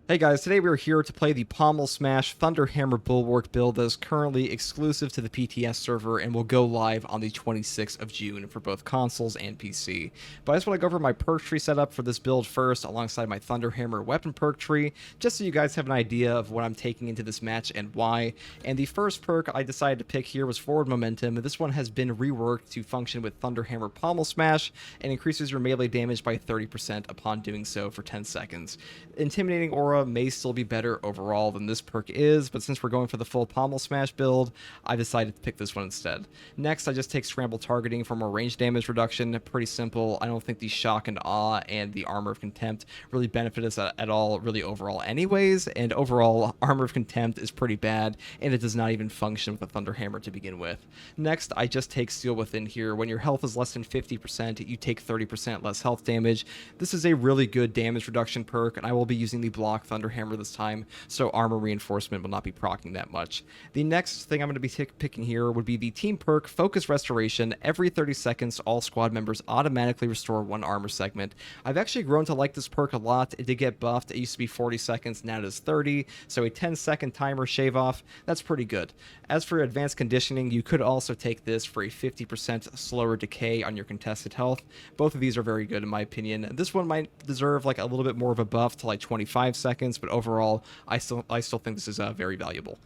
Hey guys, today we are here to play the Pommel Smash Thunderhammer Bulwark build that is currently exclusive to the PTS server and will go live on the 26th of June for both consoles and PC. But I just want to go over my perk tree setup for this build first alongside my Thunderhammer weapon perk tree, just so you guys have an idea of what I'm taking into this match and why. And the first perk I decided to pick here was Forward Momentum. This one has been reworked to function with Thunderhammer Pommel Smash and increases your melee damage by 30% upon doing so for 10 seconds. Intimidating Aura may still be better overall than this perk is, but since we're going for the full Pommel Smash build, I decided to pick this one instead. Next, I just take Scramble Targeting for more range damage reduction. Pretty simple. I don't think the Shock and Awe and the Armor of Contempt really benefit us at all, really overall anyways, and overall, Armor of Contempt is pretty bad, and it does not even function with a Thunderhammer to begin with. Next, I just take Steel Within here. When your health is less than 50%, you take 30% less health damage. This is a really good damage reduction perk, and I will be using the block Thunderhammer this time, so armor reinforcement will not be proccing that much. The next thing I'm going to be picking here would be the team perk Focus Restoration. Every 30 seconds, all squad members automatically restore one armor segment. I've actually grown to like this perk a lot. It did get buffed. It used to be 40 seconds, now it is 30, so a 10-second timer shave off, that's pretty good. As for advanced conditioning, you could also take this for a 50% slower decay on your contested health. Both of these are very good in my opinion. This one might deserve like a little bit more of a buff to like 25 seconds, but overall, I still think this is very valuable.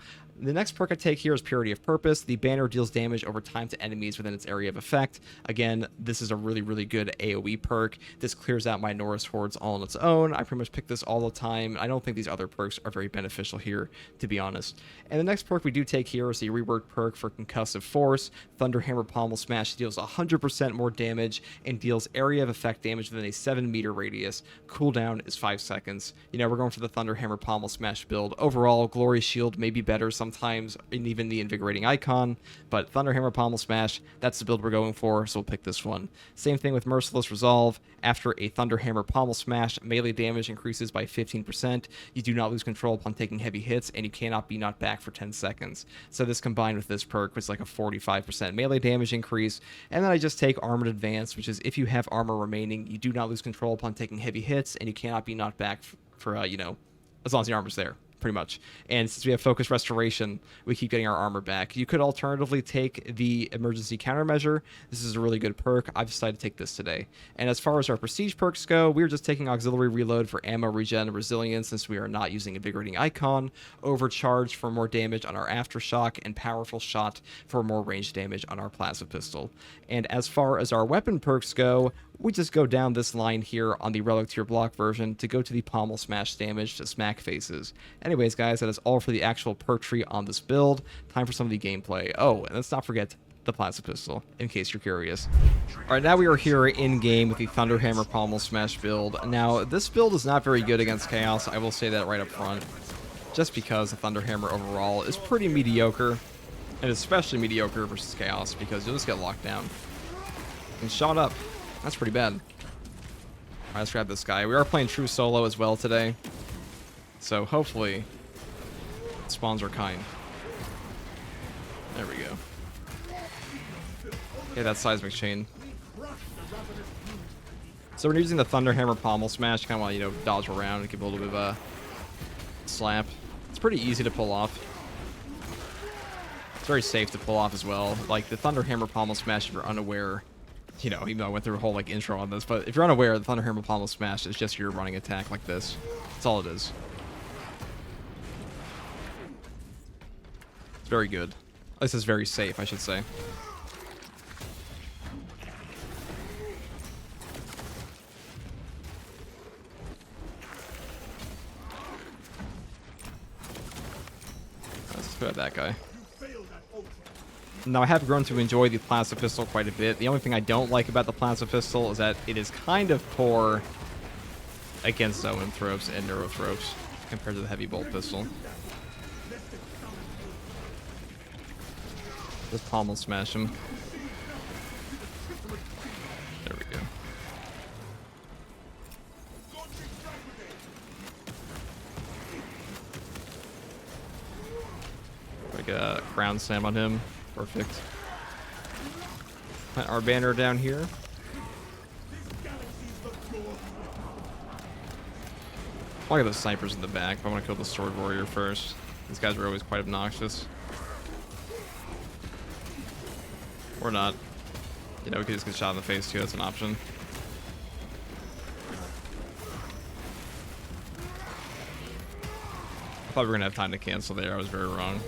The next perk I take here is Purity of Purpose. The banner deals damage over time to enemies within its area of effect. Again, this is a really good AoE perk. This clears out my Norris hordes all on its own. I pretty much pick this all the time. I don't think these other perks are very beneficial here, to be honest. And the next perk we do take here is the reworked perk for Concussive Force. Thunderhammer Pommel Smash deals 100% more damage and deals area of effect damage within a 7-meter radius. Cooldown is 5 seconds. You know, we're going for the Thunderhammer Pommel Smash build. Overall, Glory Shield may be better sometimes, and even the Invigorating Icon, but Thunderhammer Pommel Smash, that's the build we're going for, so we'll pick this one. Same thing with Merciless Resolve. After a Thunderhammer Pommel Smash, melee damage increases by 15%. You do not lose control upon taking heavy hits, and you cannot be knocked back for 10 seconds. So this combined with this perk was like a 45% melee damage increase. And then I just take Armored Advance, which is if you have armor remaining, you do not lose control upon taking heavy hits, and you cannot be knocked back for you know, as long as the armor's there, pretty much. And since we have Focus Restoration, we keep getting our armor back. You could alternatively take the Emergency Countermeasure. This is a really good perk. I've decided to take this today. And as far as our Prestige perks go, we're just taking Auxiliary Reload for ammo regen and resilience since we are not using Invigorating Icon, Overcharge for more damage on our Aftershock, and Powerful Shot for more range damage on our Plasma Pistol. And as far as our weapon perks go, we just go down this line here on the Relic Tier block version to go to the Pommel Smash damage to smack faces. Anyways, guys, that is all for the actual perk tree on this build. Time for some of the gameplay. Oh, and let's not forget the Plasma Pistol, in case you're curious. Alright, now we are here in-game with the Thunderhammer Pommel Smash build. Now, this build is not very good against Chaos, I will say that right up front, just because the Thunderhammer overall is pretty mediocre, and especially mediocre versus Chaos, because you'll just get locked down and shot up. That's pretty bad. Alright, let's grab this guy. We are playing true solo as well today, so hopefully spawns are kind. There we go. Okay, that seismic chain. So we're using the Thunderhammer Pommel Smash, kind of want to, you know, dodge around and give a little bit of a slap. It's pretty easy to pull off. It's very safe to pull off as well. Like the Thunderhammer Pommel Smash, if you're unaware, you know, even though I went through a whole like intro on this, but if you're unaware, the Thunderhammer Pommel Smash is just your running attack like this. That's all it is. It's very good. At least it's very safe, I should say. Let's put at that guy. Now, I have grown to enjoy the Plasma Pistol quite a bit. The only thing I don't like about the Plasma Pistol is that it is kind of poor against Zoanthropes and Neurothropes compared to the Heavy Bolt Pistol. Just Pommel Smash him. There we go. Like a ground slam on him. Perfect. Put our banner down here. I'll get the snipers in the back, but I want to kill the sword warrior first. These guys are always quite obnoxious. Or not. You know, we could just get shot in the face too, that's an option. I thought we were going to have time to cancel there, I was very wrong.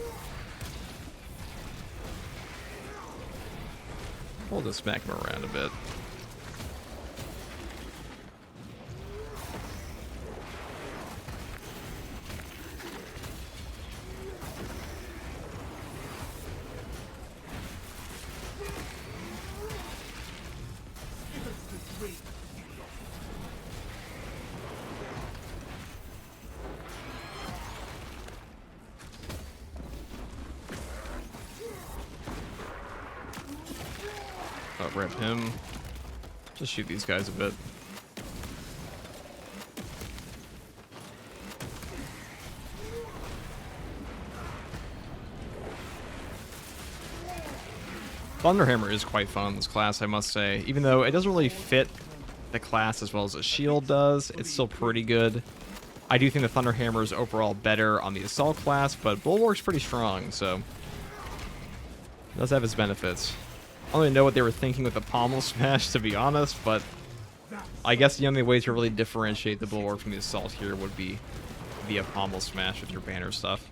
We'll just smack him around a bit. Rip him. Just shoot these guys a bit. Thunderhammer is quite fun in this class, I must say. Even though it doesn't really fit the class as well as a shield does, it's still pretty good. I do think the Thunderhammer is overall better on the assault class, but Bulwark's pretty strong, so it does have its benefits. I don't really know what they were thinking with the Pommel Smash, to be honest, but I guess the only way to really differentiate the Bulwark from the Assault here would be via Pommel Smash with your banner stuff.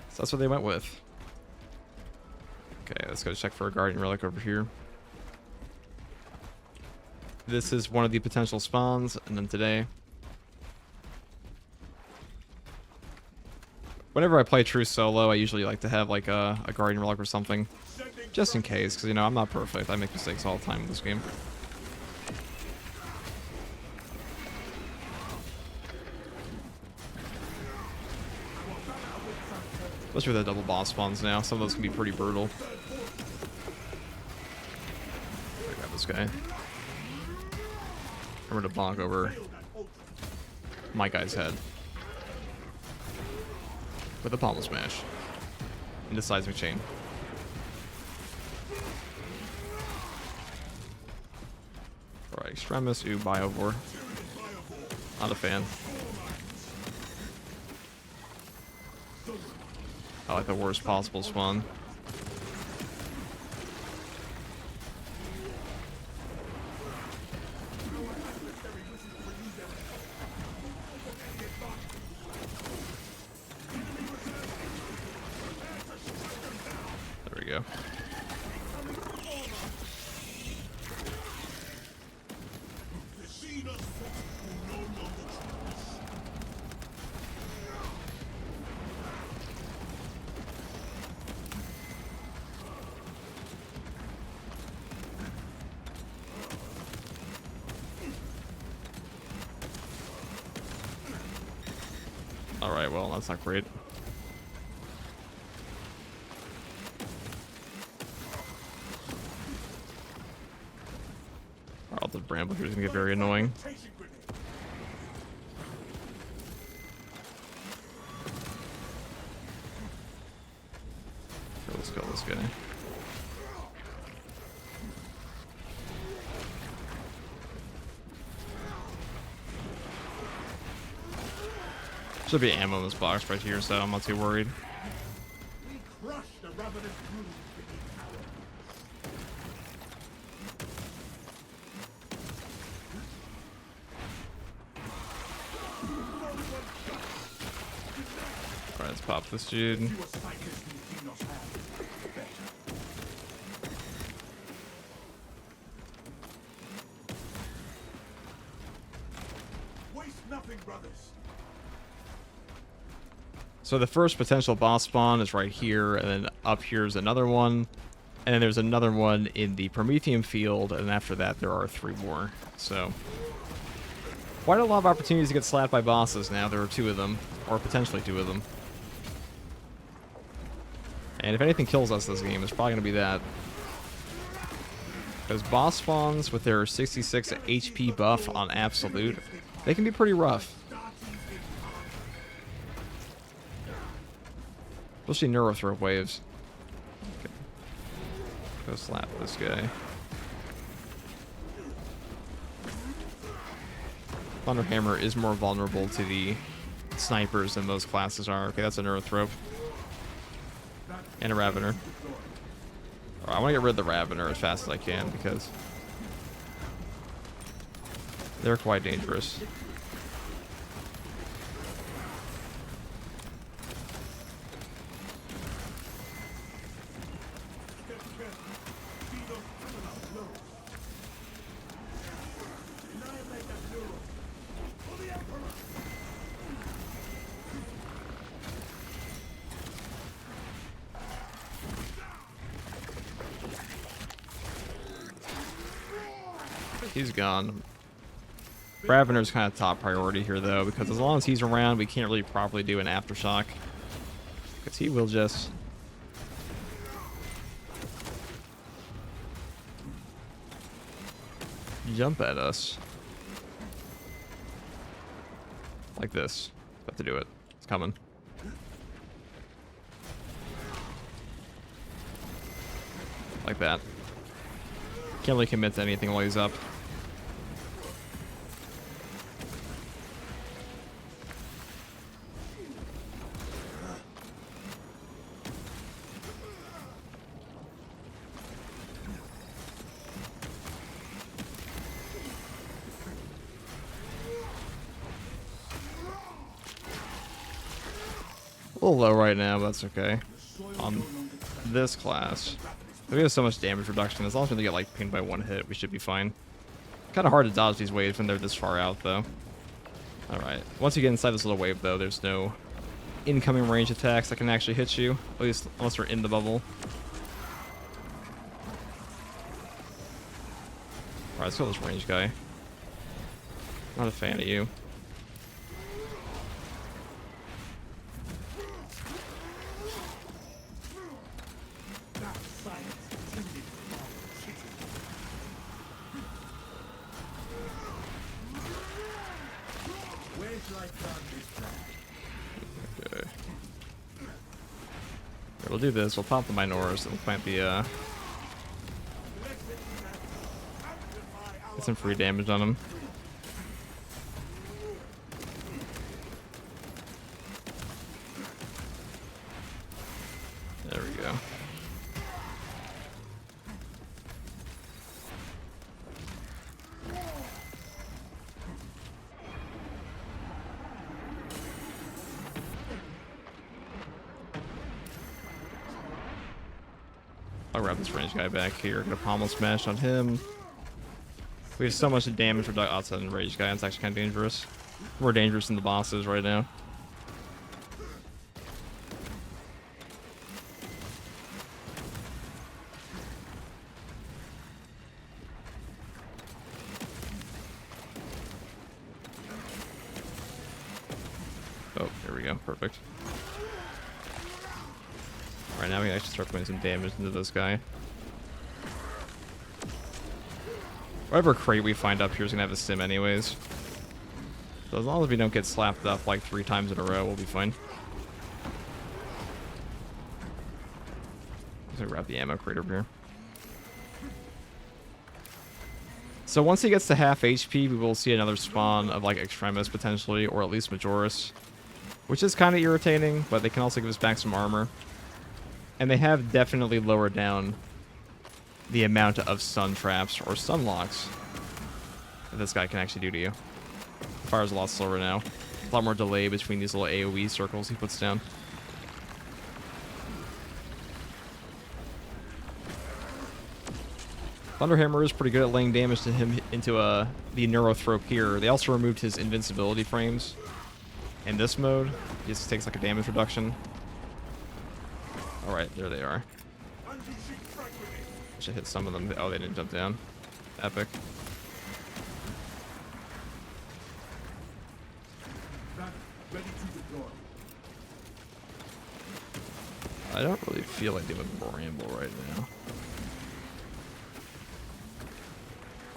So that's what they went with. Okay, let's go check for a Guardian Relic over here. This is one of the potential spawns, and then today. Whenever I play true solo, I usually like to have like a Guardian Relic or something. Just in case, because, you know, I'm not perfect. I make mistakes all the time in this game. Especially with the double boss spawns now. Some of those can be pretty brutal. I got this guy. Remember to bonk over my guy's head. With a Pommel Smash. Into Seismic Chain. Alright, Extremis, ooh, Biovore. Not a fan. I like the worst possible spawn. There we go. Alright, well, that's not great. Oh, the Bramble here is gonna get very annoying. Okay, let's kill this guy. Should be ammo in this box right here, so I'm not too worried. Alright, let's pop this dude. Waste nothing, brothers. So the first potential boss spawn is right here, and then up here is another one. And then there's another one in the Promethium Field, and after that there are 3 more. So, quite a lot of opportunities to get slapped by bosses now. There are 2 of them, or potentially 2 of them. And if anything kills us this game, it's probably going to be that. Because boss spawns with their 66 HP buff on Absolute, they can be pretty rough. Especially Neurothrope waves. Okay. Go slap this guy. Thunderhammer is more vulnerable to the snipers than most classes are. Okay, that's a Neurothrope. And a Ravener. Right, I want to get rid of the Ravener as fast as I can because they're quite dangerous. He's gone. Ravener's kind of top priority here, though, because as long as he's around, we can't really properly do an aftershock. Because he will just... jump at us. Like this. About to do it. It's coming. Like that. Can't really commit to anything while he's up. A little low right now, but that's okay. On this class, we have so much damage reduction. As long as we don't get like pinged by one hit, we should be fine. Kind of hard to dodge these waves when they're this far out, though. All right. Once you get inside this little wave, though, there's no incoming range attacks that can actually hit you, at least unless we're in the bubble. All right, let's kill this range guy. Not a fan of you. Okay. We'll do this. We'll pop the Minoras and we'll plant the get some free damage on him. There we go. I'll grab this range guy back here. Get a Pommel smash on him. We have so much damage reduction outside the range guy. It's actually kind of dangerous. More dangerous than the bosses right now. Oh, there we go. Perfect. Alright, now we can actually start putting some damage into this guy. Whatever crate we find up here is going to have a sim anyways. So as long as we don't get slapped up like 3 times in a row, we'll be fine. I'm going to grab the ammo crate over here. So once he gets to half HP, we will see another spawn of like Extremis potentially, or at least Majoris. Which is kind of irritating, but they can also give us back some armor. And they have definitely lowered down the amount of stun traps or stun locks that this guy can actually do to you. Fires a lot slower now. A lot more delay between these little AoE circles he puts down. Thunderhammer is pretty good at laying damage to him into the Neurothrope here. They also removed his invincibility frames in this mode. He just takes like a damage reduction. Alright, there they are. Should hit some of them. Oh, they didn't jump down. Epic. I don't really feel like doing a Bramble right now.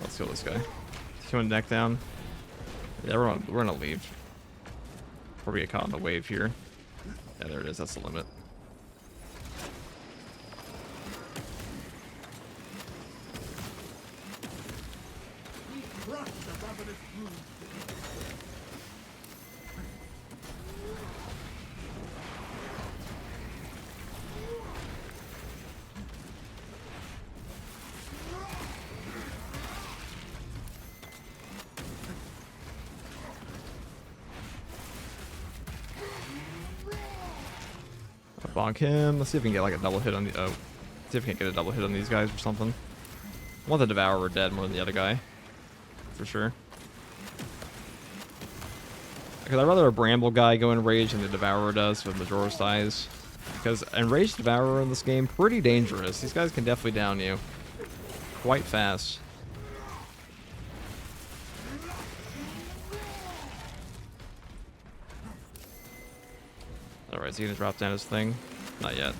Let's kill this guy. Throwing neck down. Yeah, we're gonna leave. Before we get caught in the wave here. Yeah, there it is. That's the limit. bonk him. Let's see if we can get like a double hit on the... Oh. See if we can get a double hit on these guys or something. I want the Devourer dead more than the other guy. For sure. Because I'd rather a Bramble guy go in Rage than the Devourer does with Majora's Eyes. Because Enraged Devourer in this game, pretty dangerous. These guys can definitely down you. Quite fast. Alright, is he gonna drop down his thing? Not yet.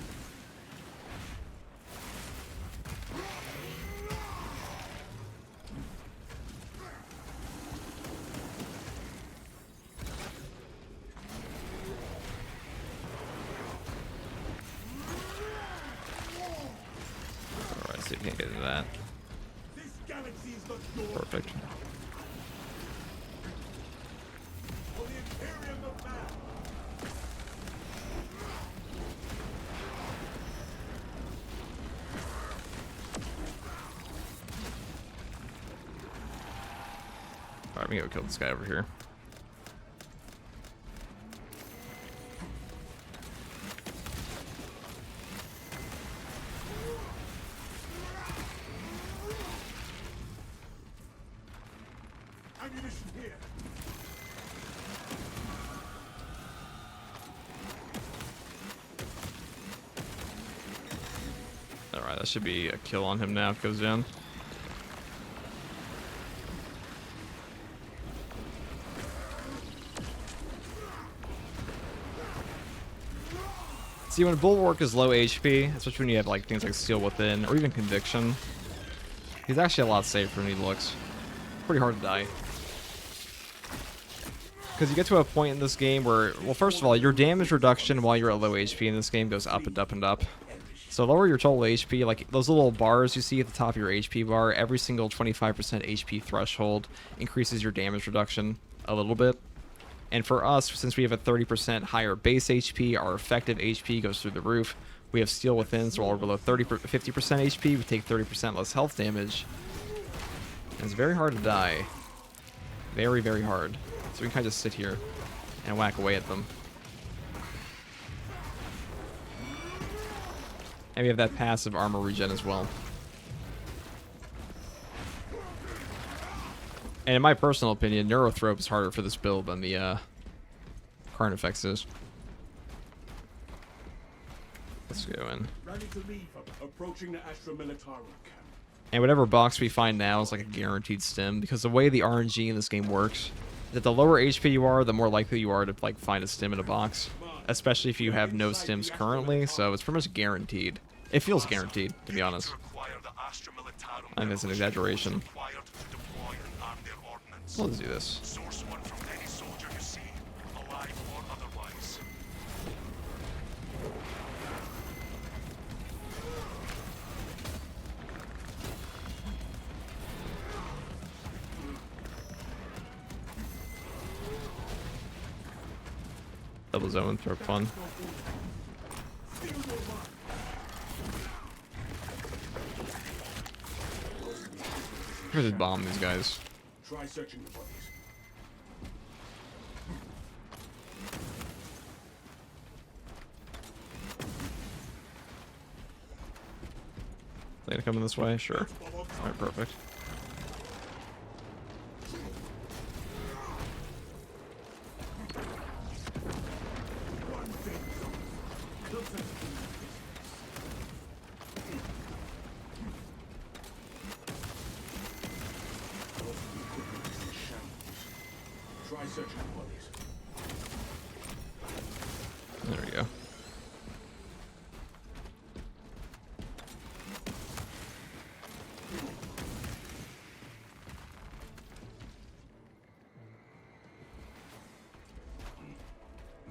Alright, see if we can get into that. Perfect. Alright, we gotta go kill this guy over here. Alright, that should be a kill on him now if it goes down. See, when Bulwark is low HP, especially when you have like things like Steel Within or even Conviction, he's actually a lot safer than he looks. Pretty hard to die. Because you get to a point in this game where, well, first of all, your damage reduction while you're at low HP in this game goes up and up and up. So lower your total HP, like those little bars you see at the top of your HP bar, every single 25% HP threshold increases your damage reduction a little bit. And for us, since we have a 30% higher base HP, our effective HP goes through the roof. We have Steel Within, so while we're below 50% HP, we take 30% less health damage. And it's very hard to die. Very, very hard. So we can kind of just sit here and whack away at them. And we have that passive armor regen as well. And in my personal opinion, Neurothrope is harder for this build than the Current Effects is. Let's go in. Ready to leave, approaching the Astra Militarum camp. And whatever box we find now is like a guaranteed stim, because the way the RNG in this game works is that the lower HP you are, the more likely you are to like find a stim in a box, especially if you have no stims currently. So it's pretty much guaranteed. It feels guaranteed, to be honest. I think it's an exaggeration. Let's do this. Double zone for fun. I'm gonna just bomb these guys. Try searching the bodies. They gonna come in this way? Sure. Alright, perfect. Try searching the bodies. There we go.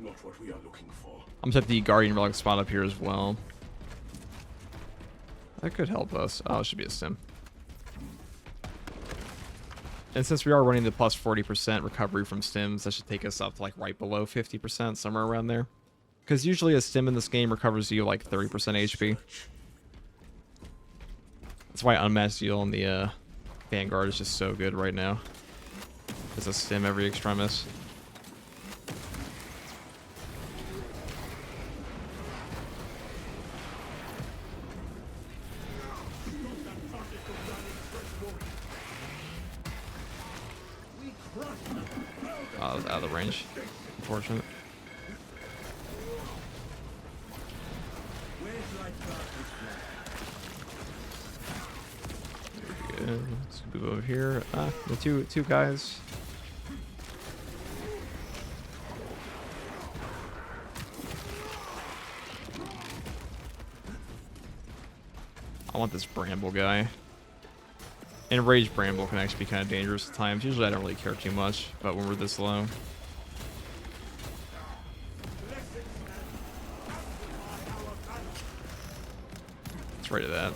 Not what we are looking for. I'm set the Guardian Relic spot up here as well. That could help us. Oh, it should be a stim. And since we are running the plus 40% recovery from stims, that should take us up to like right below 50%, somewhere around there. Because usually a stim in this game recovers you like 30% HP. That's why Unmatched Zeal on the Vanguard is just so good right now. It's a stim every Extremis. out of the range. Unfortunate. Good. Let's move over here. The two guys. I want this Bramble guy. Enraged Bramble can actually be kind of dangerous at times. Usually I don't really care too much, but when we're this low. Let's right to that.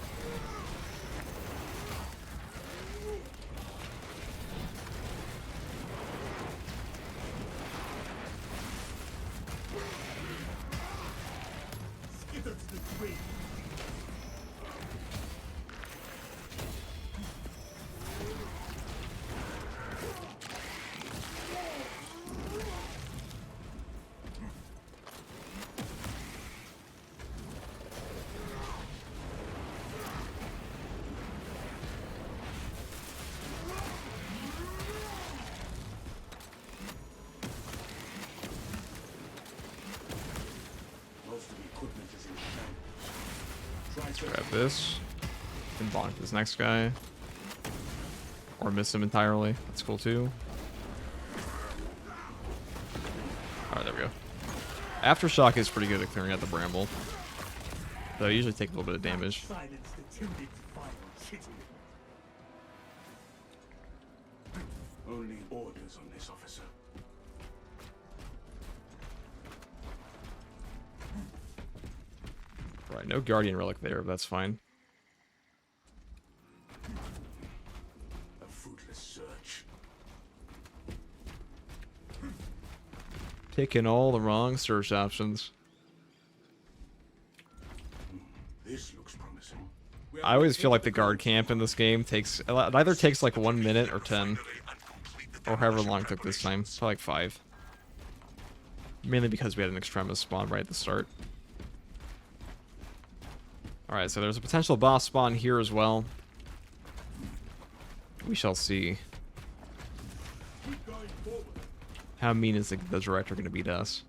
Let's grab this. And bonk this next guy. Or miss him entirely. That's cool too. Alright, there we go. Aftershock is pretty good at clearing out the Bramble. Though I usually take a little bit of damage. Only orders on this, officer. Right, no Guardian Relic there, but that's fine. A fruitless search. Picking all the wrong search options. This looks promising. I always feel like the guard camp in this game takes... It either takes like 1 minute or 10. Or however long it took this time. Probably like 5. Mainly because we had an Extremis spawn right at the start. Alright, so there's a potential boss spawn here as well. We shall see. How mean is the director going to be to us?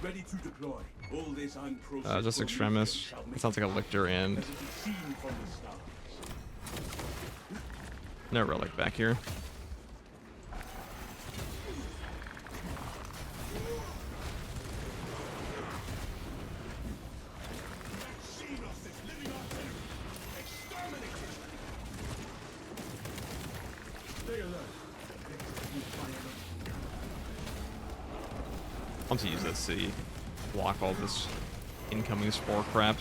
Ready to deploy. All this Just Extremis. It sounds like a Lictor and... No Relic back here. I want to use this to block all this incoming spore crap.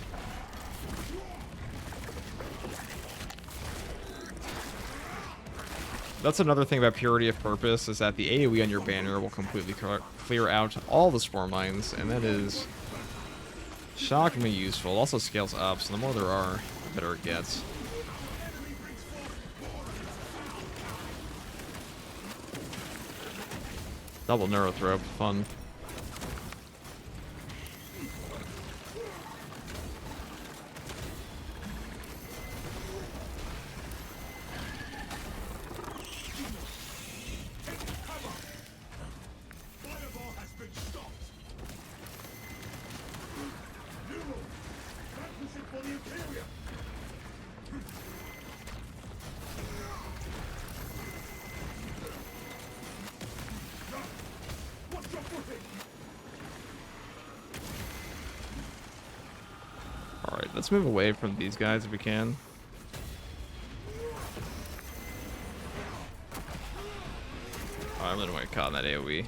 That's another thing about Purity of Purpose, is that the AoE on your banner will completely clear out all the spore mines, and that is shockingly useful. It also scales up, so the more there are, the better it gets. Double Neurothrope, fun. Alright, let's move away from these guys if we can. Oh, I really don't want to get caught in that AoE.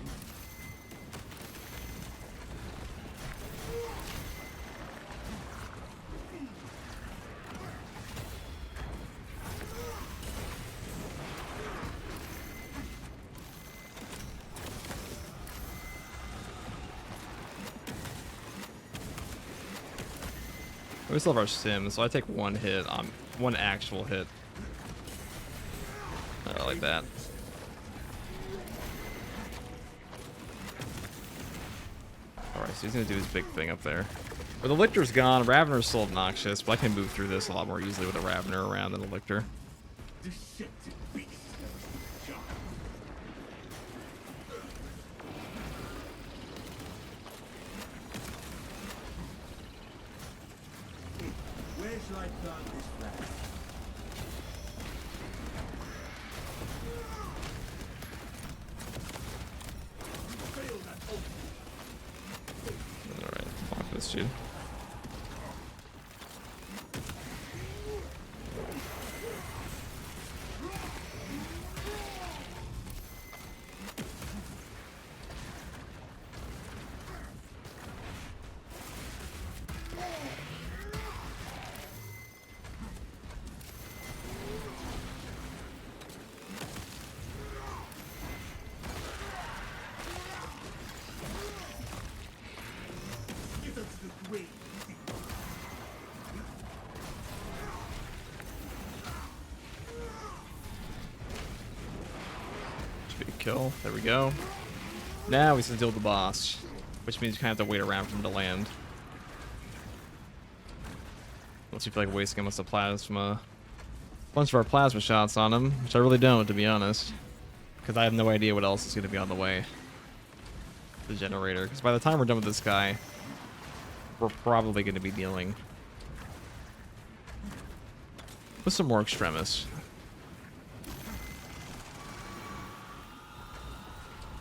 We still have our sim, so I take one hit on one actual hit. I like that. Alright, so he's gonna do his big thing up there. Well, the Lictor's gone. Ravener's still obnoxious, but I can move through this a lot more easily with a Ravener around than a Lictor. Deceptive beast. Where shall I plant this flag? Fail that opening. Alright, block this dude. Give us the way. Should be a kill. There we go. Now we can deal with the boss, which means you kind of have to wait around for him to land. Unless you feel like wasting almost a plasma, bunch of our plasma shots on him, which I really don't, to be honest, because I have no idea what else is going to be on the way. The generator, because by the time we're done with this guy, we're probably going to be dealing with some more Extremis.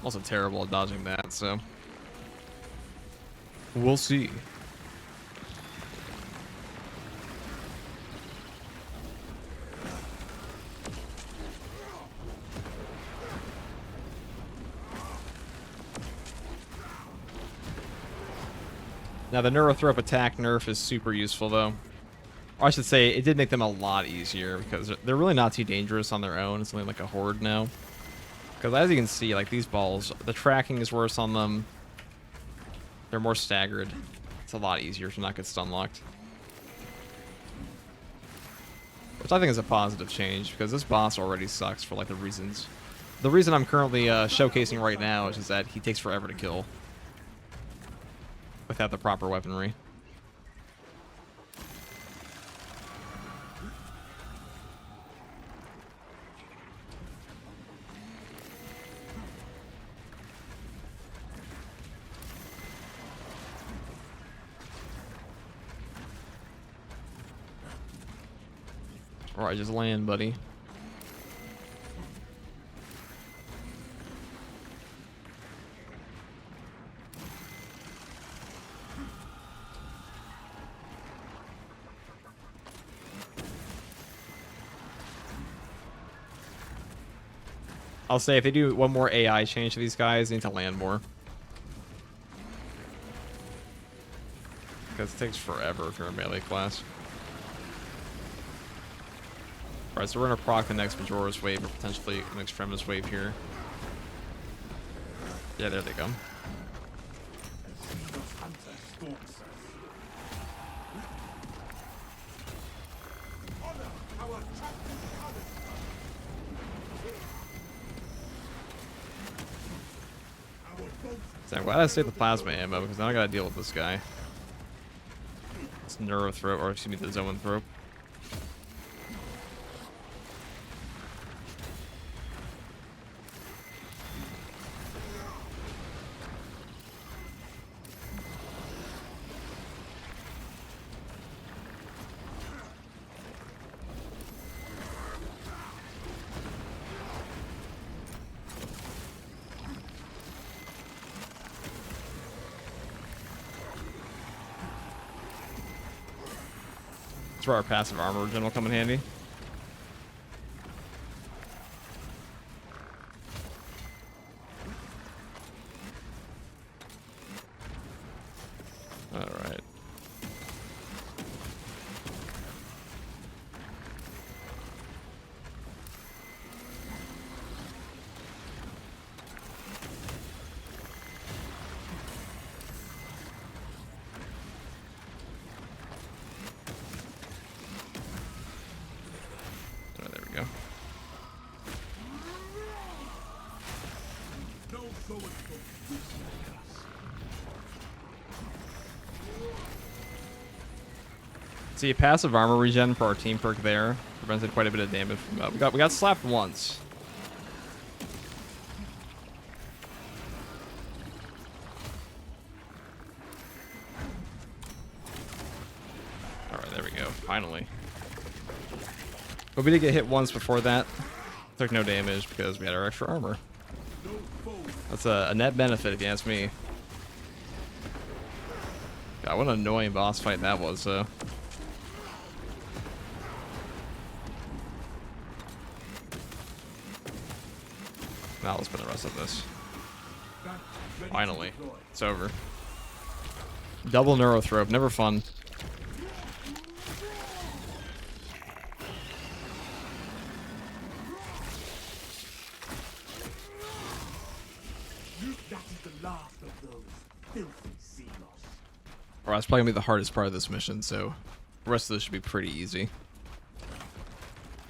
Also terrible at dodging that, so we'll see. Now the Neurothrope attack nerf is super useful though. Or I should say it did make them a lot easier because they're really not too dangerous on their own. It's only like a horde now. Because as you can see, like these balls, the tracking is worse on them. They're more staggered. It's a lot easier to not get stun locked. Which I think is a positive change because this boss already sucks for like the reasons. The reason I'm currently showcasing right now is just that he takes forever to kill without the proper weaponry. Alright, just land, buddy. I'll say if they do one more AI change to these guys, they need to land more. Because it takes forever if you're a melee class. Alright, so we're going to proc the next Majora's wave or potentially an Extremis wave here. Yeah, there they go. So I'm glad I saved the plasma ammo because now I gotta deal with this guy. It's Neurothrope, or excuse me, the Zoanthrope. That's where our passive armor regen will come in handy. Alright. Oh, there we go. No, so it's See, a passive armor regen for our team perk there prevented quite a bit of damage. We got slapped once. All right, there we go. Finally. But we did get hit once before that. Took no damage because we had our extra armor. That's a net benefit if you ask me. God, what an annoying boss fight that was, though. Now let's spend the rest of this. Finally. It's over. Double Neurothrope. Never fun. Alright, that's probably gonna be the hardest part of this mission, so the rest of this should be pretty easy.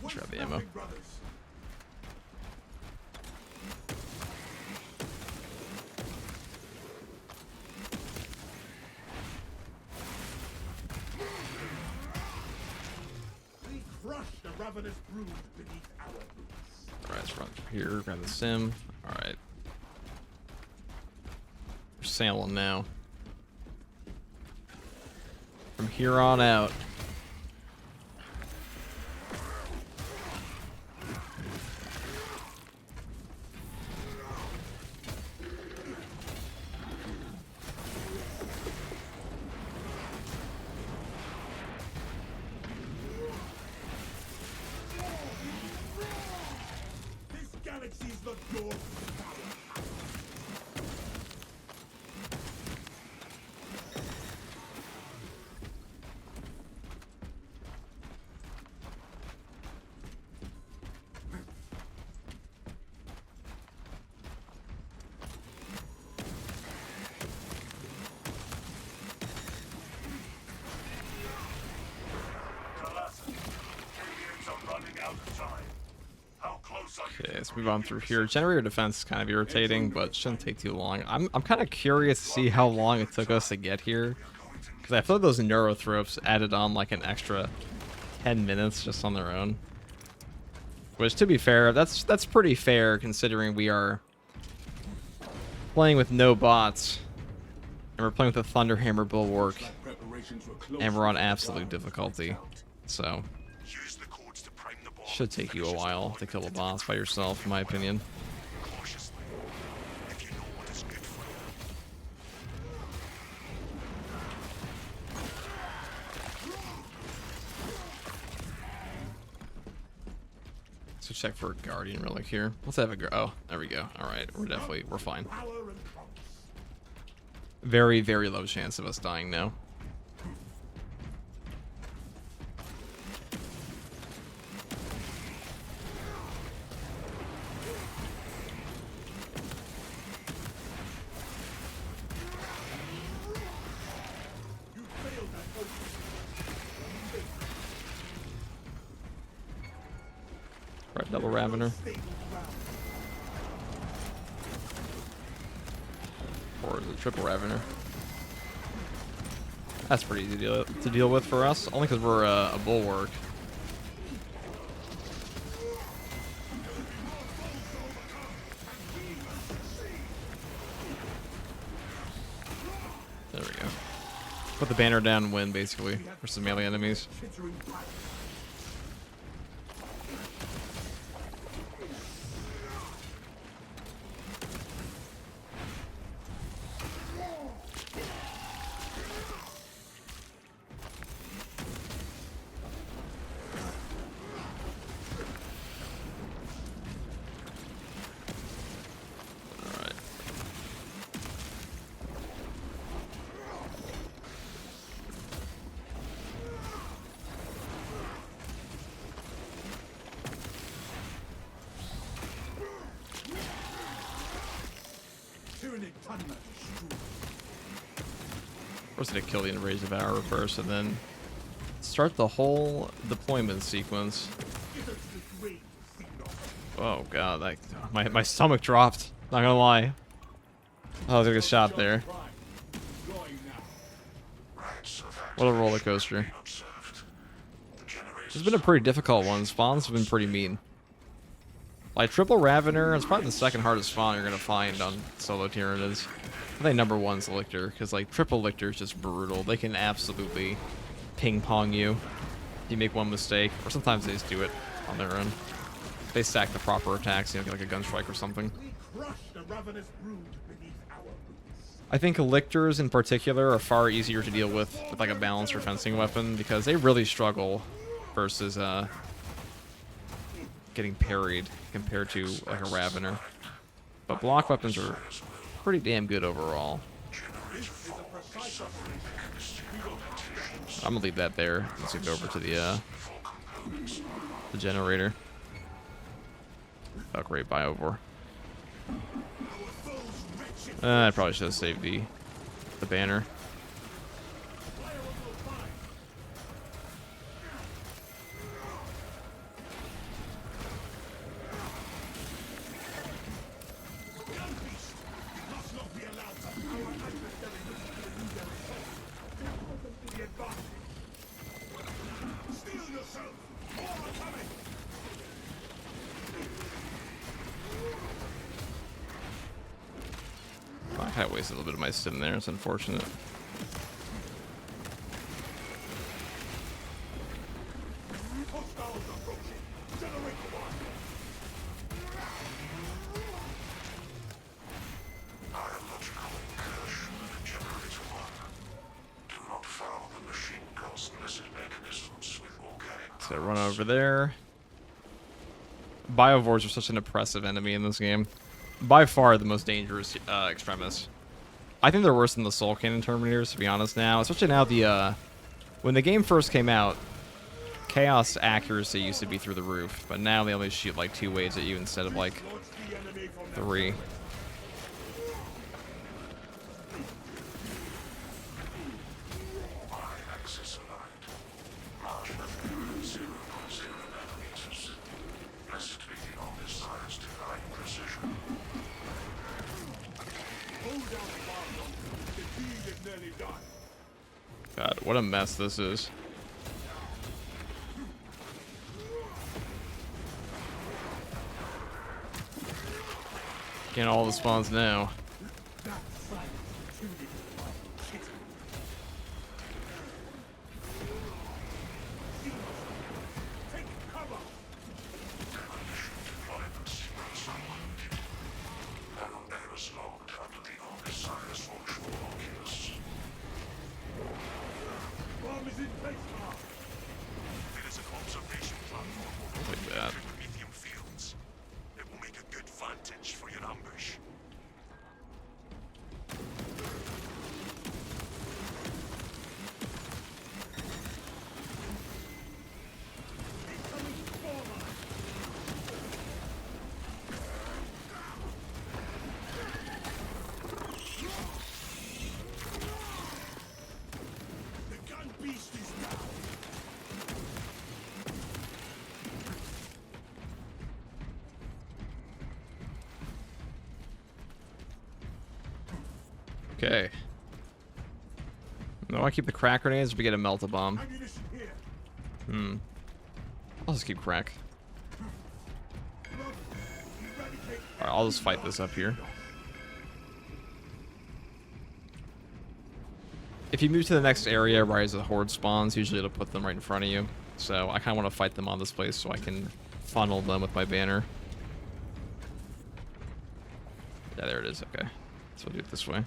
Let's grab the ammo. Alright, let's run through here, grab the sim. Alright. We're sailing now. From here on out. This galaxy is not yours. Okay, let's move on through here. Generator defense is kind of irritating, but shouldn't take too long. I'm kind of curious to see how long it took us to get here, because I feel like those Neurothropes added on like an extra 10 minutes just on their own. Which, to be fair, that's pretty fair considering we are playing with no bots, and we're playing with a Thunderhammer Bulwark, and we're on absolute difficulty. So should take you a while to kill a boss by yourself, in my opinion. So check for a Guardian relic here. Let's have a oh, there we go. All right, we're fine. Very, very low chance of us dying now. Right, double Ravener. Or is it triple Ravener? That's pretty easy to deal with for us, only because we're a Bulwark. There we go. Put the banner down and win, basically, versus melee enemies. First, to kill the invasive arrow first, and then start the whole deployment sequence. Oh god, my stomach dropped. Not gonna lie. Oh, there's a shot there. What a roller coaster. It's been a pretty difficult one. Spawns have been pretty mean. Like, triple Ravener is probably the second hardest spawn you're going to find on solo Tyranids. I think number one's Lictor, because, like, triple Lictor is just brutal. They can absolutely ping-pong you if you make one mistake, or sometimes they just do it on their own. They stack the proper attacks, you know, get like a Gunstrike or something. I think Lictors in particular are far easier to deal with like a balanced or fencing weapon, because they really struggle versus getting parried compared to like a Ravener. But block weapons are pretty damn good overall. I'm gonna leave that there. Let's go over to the generator. Oh great, Biovore. I probably should have saved the banner. I kind of wasted a little bit of my stim there. It's unfortunate. So run over there. Biovores are such an oppressive enemy in this game. By far the most dangerous Extremis. I think they're worse than the Soul Cannon Terminators, to be honest now. Especially now when the game first came out, Chaos accuracy used to be through the roof, but now they only shoot like 2 waves at you instead of like 3. God, what a mess this is. Getting all the spawns now. Like that. Promethium Fields. It will make a good vantage for your ambush. The gun beast is down. Okay. No, I keep the crack grenades, or we get a melt-a-bomb. Ammunition here. I'll just keep crack. Alright, I'll just fight this up here. If you move to the next area where there's a horde spawns, usually it'll put them right in front of you. So I kind of want to fight them on this place so I can funnel them with my banner. Yeah, there it is. Okay. So we'll do it this way.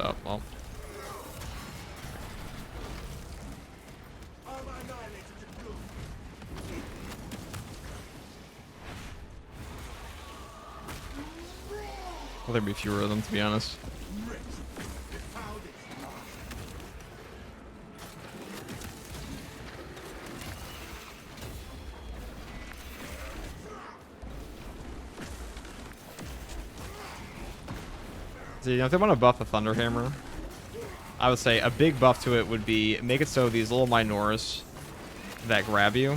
Oh, well. Well, there'd be fewer of them, to be honest. So, you know, if they want to buff the Thunderhammer, I would say a big buff to it would be make it so these little Minoris that grab you,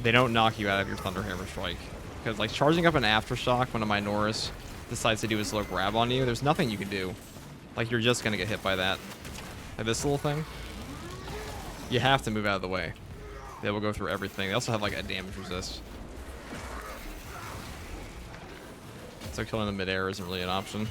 they don't knock you out of your Thunderhammer strike. Because, like, charging up an Aftershock when a Minoris decides to do his little grab on you, there's nothing you can do. Like, you're just gonna get hit by that. Like this little thing. You have to move out of the way. They will go through everything. They also have like a damage resist. So killing them midair isn't really an option.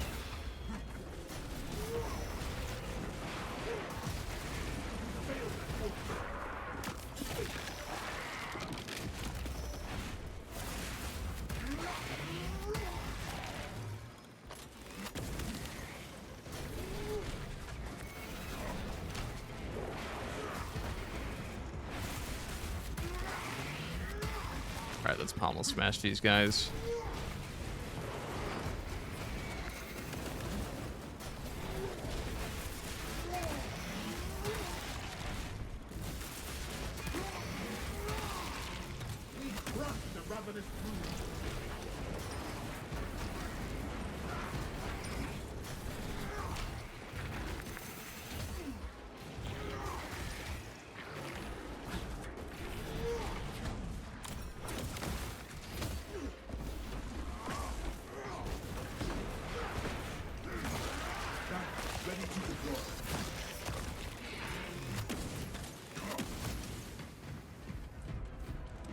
Alright, let's Pommel smash these guys.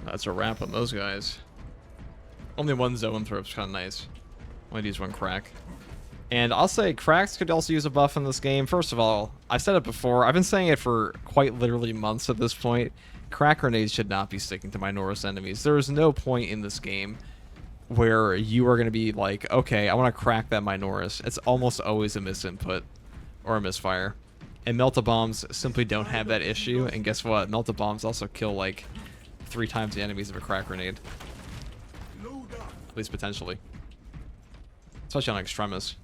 That's a wrap on those guys. Only one Zoanthrope's kind of nice. Only use one crack. And I'll say cracks could also use a buff in this game. First of all, I've said it before. I've been saying it for quite literally months at this point. Crack grenades should not be sticking to my Norse enemies. There is no point in this game where you are going to be like, okay, I want to crack that Minoris. It's almost always a misinput or a misfire. And Melt-A-Bombs simply don't have that issue. And guess what? Melt-A-Bombs also kill like 3 times the enemies of a crack grenade. At least potentially. Especially on Extremis.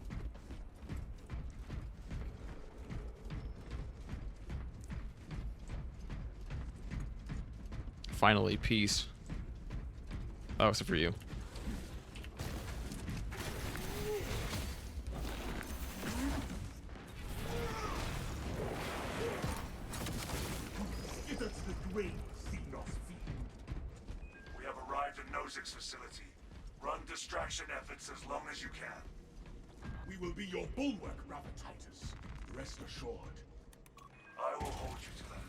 Finally, peace. Oh, except for you. We have arrived at Nozik's facility. Run distraction efforts as long as you can. We will be your bulwark, Titus. Rest assured. I will hold you to that.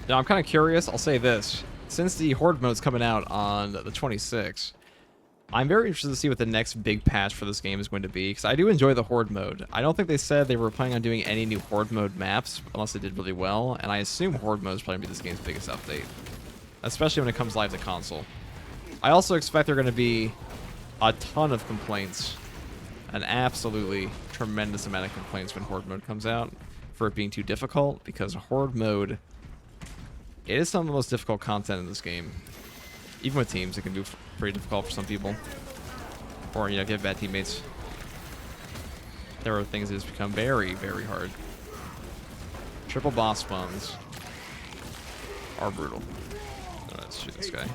Now, I'm kind of curious. I'll say this. Since the Horde mode's coming out on the 26th, I'm very interested to see what the next big patch for this game is going to be, because I do enjoy the Horde mode. I don't think they said they were planning on doing any new Horde mode maps, unless they did really well, and I assume Horde mode is probably going to be this game's biggest update, especially when it comes live to console. I also expect there are going to be a ton of complaints, an absolutely tremendous amount of complaints when Horde mode comes out, for it being too difficult, because Horde mode, it is some of the most difficult content in this game. Even with teams, it can be pretty difficult for some people. Or, you know, if you have bad teammates. There are things that just become very, very hard. Triple boss spawns are brutal. Oh, let's shoot this guy.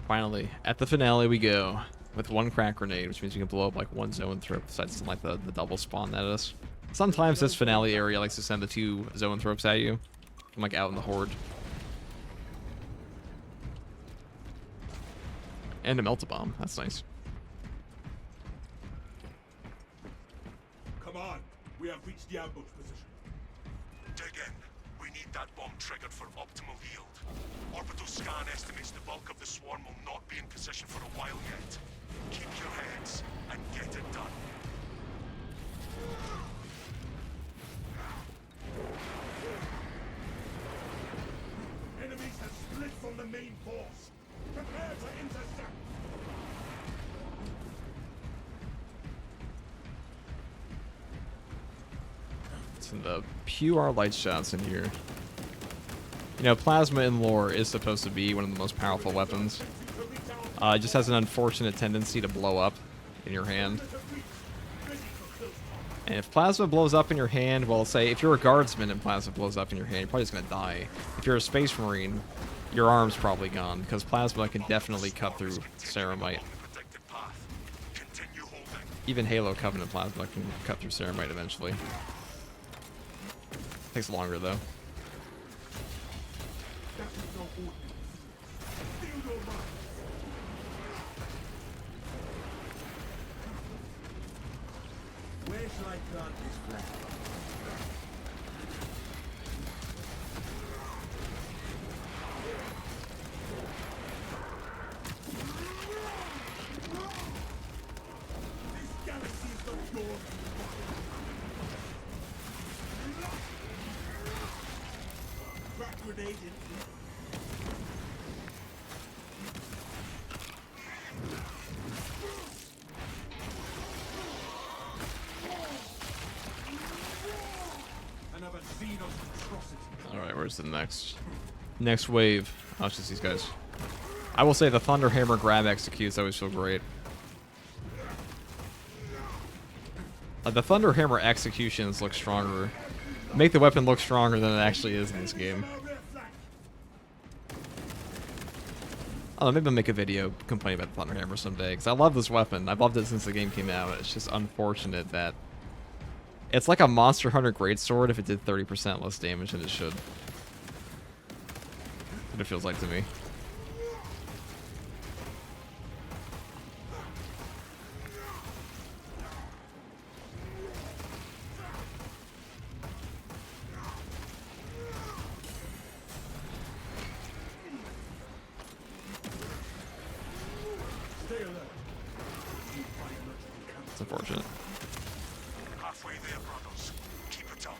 Finally, at the finale we go, with one crack grenade, which means we can blow up like one Zoanthrope, besides like the double spawn at us. Sometimes this finale area likes to send the 2 Zoanthropes at you, from like out in the Horde. And a Melt-A-Bomb, that's nice. Come on, we have reached the ambush position. Dig in. We need that bomb triggered for optimal yield. Orbital scan estimates the bulk of the swarm will not be in position for a while yet. Keep your heads and get it done. Enemies have split from the main force. Prepare to intercept. Some the pure light shots in here. You know, plasma in lore is supposed to be one of the most powerful weapons. It just has an unfortunate tendency to blow up in your hand. And if plasma blows up in your hand, well, say if you're a guardsman and plasma blows up in your hand, you're probably just gonna die. If you're a space marine, your arm's probably gone because plasma can definitely cut through ceramite. Even Halo Covenant plasma can cut through ceramite eventually. Takes longer though. Where shall I plant this flag? This galaxy is not yours. Crack grenade in. Another scene of atrocity. Alright, where's the next wave? Oh, it's just these guys. I will say the Thunderhammer grab executes always feel great. The Thunderhammer executions look stronger. Make the weapon look stronger than it actually is in this game. Oh, maybe I'll make a video complaining about the Thunderhammer someday, because I love this weapon. I've loved it since the game came out. It's just unfortunate that it's like a Monster Hunter Greatsword if it did 30% less damage than it should. What it feels like to me. Stay alert. It's unfortunate. Halfway there, brothers. Keep it up.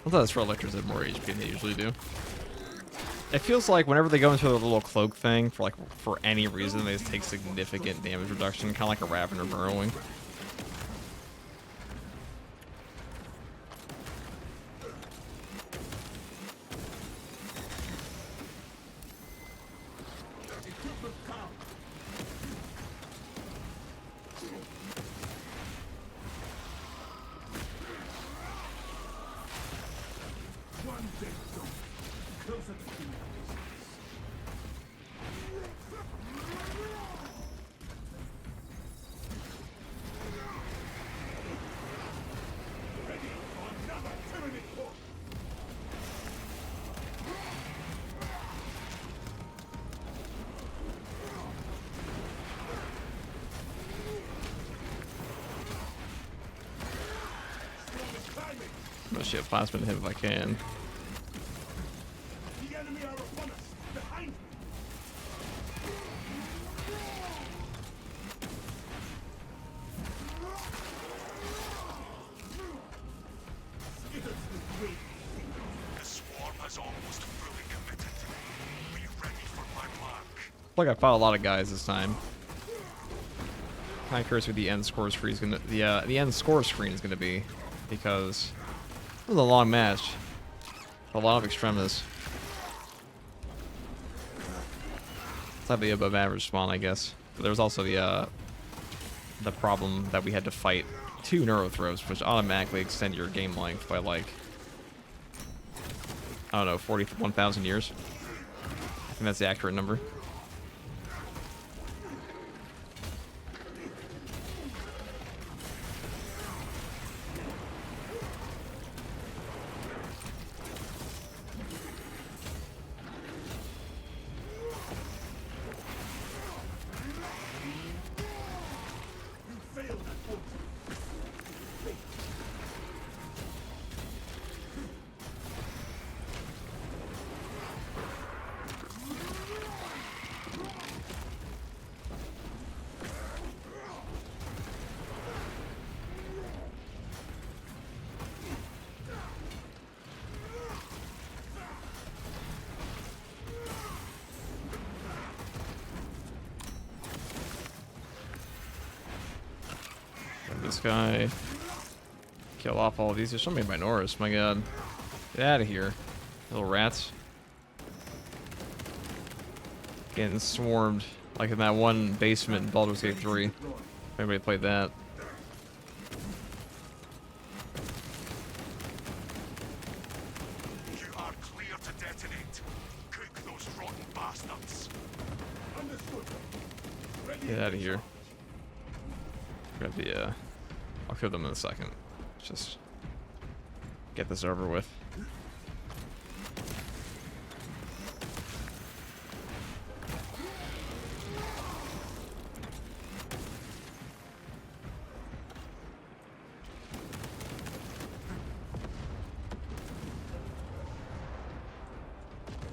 I thought this Electors had more HP than they usually do. It feels like whenever they go into their little cloak thing, for any reason, they just take significant damage reduction, kind of like a Ravener burrowing. One dead zone. Closer to the ready for another Tyranid war. Climbing. I'm gonna shit plasma to him if I can. The enemy are upon us. Behind me. Skitters with great The swarm has almost fully committed. Be ready for my mark. Like I fought a lot of guys this time. Kind of curious what the end score screen is gonna the end score screen is gonna be, because it was a long match. A lot of Extremis. Slightly above average spawn, I guess. But there was also the problem that we had to fight 2 Neurothropes, which automatically extend your game length by like, I don't know, 41,000 years. I think that's the accurate number. failed at once. this guy. Kill off all of these. There's so many Minoras, my god. Get out of here, little rats. Getting swarmed, like in that one basement in Baldur's Gate 3. Everybody played that. You are clear to detonate. Cook those rotten bastards. Understood. Get out of here. Grab the, I'll kill them in a second. Just get this over with.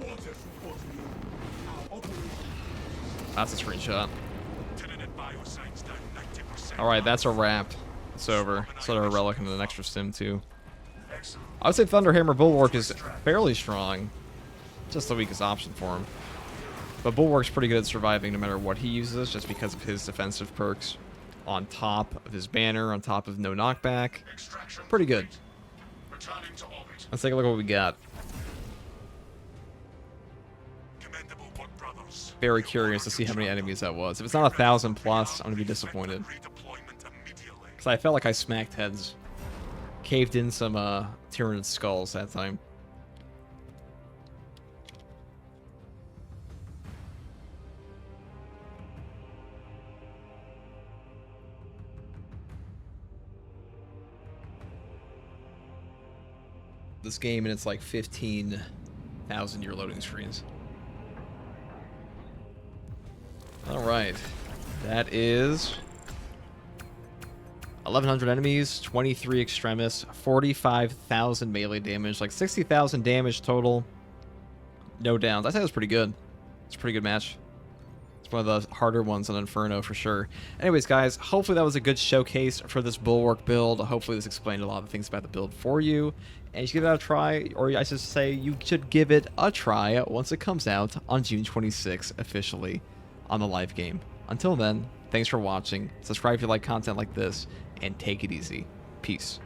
Orders reporting you. Our operation. That's a screenshot. Tyranid bioscience down 90%. Alright, that's a wrap. It's over. Sort of a relic into an extra stim too. I would say Thunderhammer Bulwark is fairly strong. Just the weakest option for him. But Bulwark's pretty good at surviving no matter what he uses, just because of his defensive perks. On top of his banner, on top of no knockback. Pretty good. Returning to orbit. Let's take a look at what we got. Commendable work, brothers. Very curious to see how many enemies that was. If it's not 1,000 plus, I'm gonna be disappointed. Redeployment immediately. Because I felt like I smacked heads. Caved in some Tyranid skulls that time. This game and it's like 15,000 year loading screens. Alright. That is 1,100 enemies, 23 Extremis, 45,000 melee damage, like 60,000 damage total. No downs. I think that's pretty good. It's a pretty good match. It's one of the harder ones on Inferno for sure. Anyways, guys, hopefully that was a good showcase for this Bulwark build. Hopefully this explained a lot of things about the build for you. And you should give it a try, or I should say you should give it a try once it comes out on June 26th officially on the live game. Until then, thanks for watching. Subscribe if you like content like this, and take it easy. Peace.